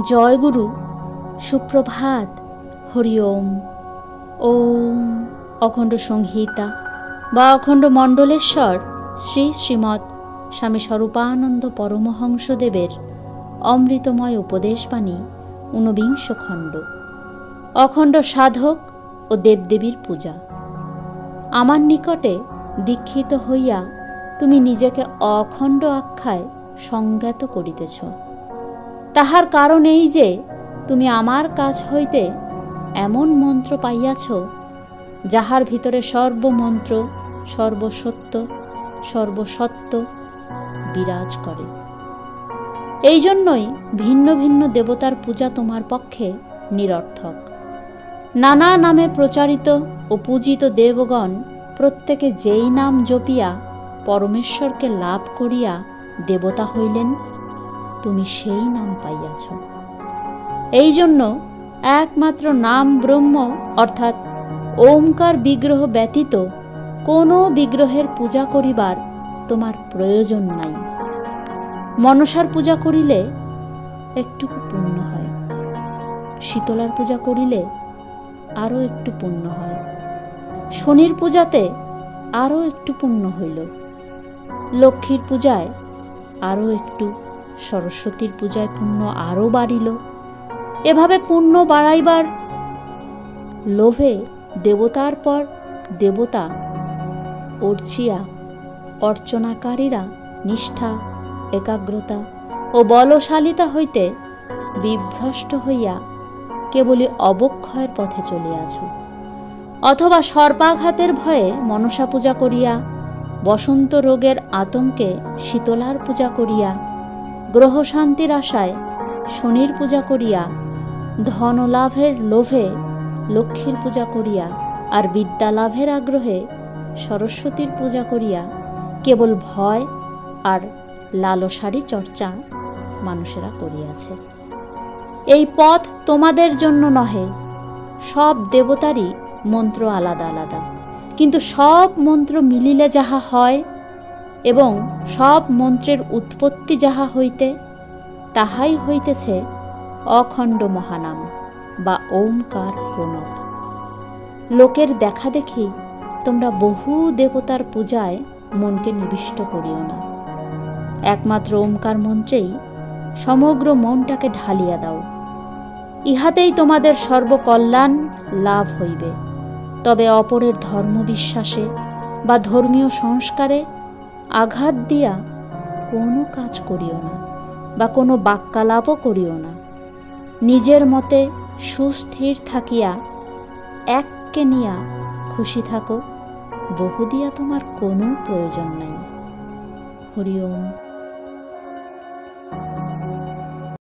জয় গুরু, সুপ্রভাত, হরি ওম। ওম অখণ্ড সংহিতা বা অখণ্ড মণ্ডলেশ্বর শ্রী শ্রীমৎ স্বামী স্বরূপানন্দ পরমহংসদেবের অমৃতময় উপদেশবাণী ঊনবিংশ খণ্ড। অখণ্ড সাধক ও দেবদেবীর পূজা। আমার নিকটে দীক্ষিত হইয়া তুমি নিজেকে অখণ্ড আখ্যায় সংজ্ঞাত করিতেছ। তাহার কারণ এই যে তুমি আমার কাছ হইতে এমন মন্ত্র পাইয়াছ যাহার ভিতরে সর্বমন্ত্র, সর্বসত্য, সর্বসত্য বিরাজ করে। এই জন্যই ভিন্ন ভিন্ন দেবতার পূজা তোমার পক্ষে নিরর্থক। নানা নামে প্রচারিত ও পূজিত দেবগণ প্রত্যেকে যেই নাম জপিয়া পরমেশ্বরকে লাভ করিয়া দেবতা হইলেন, তুমি সেই নাম পাইয়াছ। এই জন্য একমাত্র নাম ব্রহ্ম অর্থাৎ ওমকার বিগ্রহ ব্যতীত কোনো বিগ্রহের পূজা করিবার তোমার প্রয়োজন নাই। মনসার পূজা করিলে একটুকু পুণ্য হয়, শীতলার পূজা করিলে আরও একটু পুণ্য হয়, শনির পূজাতে আরও একটু পুণ্য হইল, লক্ষ্মীর পূজায় আরও একটু, সরস্বতীর পূজায় পুণ্য আরও বাড়িল। এভাবে পুণ্য বাড়াইবার লোভে দেবতার পর দেবতা অর্চিয়া অর্চনাকারীরা নিষ্ঠা, একাগ্রতা ও বলশালিতা হইতে বিভ্রষ্ট হইয়া কেবলই অবক্ষয়ের পথে চলিয়াছ। অথবা সর্পাঘাতের ভয়ে মনসা পূজা করিয়া, বসন্ত রোগের আতঙ্কে শীতলার পূজা করিয়া, গ্রহ শান্তির আশায় শনির পূজা করিয়া, ধনলাভের লোভে লক্ষ্মীর পূজা করিয়া, আর বিদ্যা লাভের আগ্রহে সরস্বতীর পূজা করিয়া কেবল ভয় আর লালসারই চর্চা মানুষেরা করিয়াছে। এই পথ তোমাদের জন্য নহে। সব দেবতারই মন্ত্র আলাদা আলাদা, কিন্তু সব মন্ত্র মিলিলে যাহা হয় এবং সব মন্ত্রের উৎপত্তি যাহা হইতে, তাহাই হইতেছে অখণ্ড মহানাম বা ওমকার প্রণব। লোকের দেখা দেখি তোমরা বহু দেবতার পূজায় মনকে নিবিষ্ট করিও না। একমাত্র ওমকার মন্ত্রেই সমগ্র মনটাকে ঢালিয়া দাও। ইহাতেই তোমাদের সর্বকল্যাণ লাভ হইবে। তবে অপরের ধর্মবিশ্বাসে বা ধর্মীয় সংস্কারে আঘাত দিয়া কোনো কাজ করিও না বা কোনো বাক্যালাপও করিও না। নিজের মতে সুস্থির থাকিয়া এককে নিয়া খুশি থাকো। বহু দিয়া তোমার কোনো প্রয়োজন নাই। হরি ওম।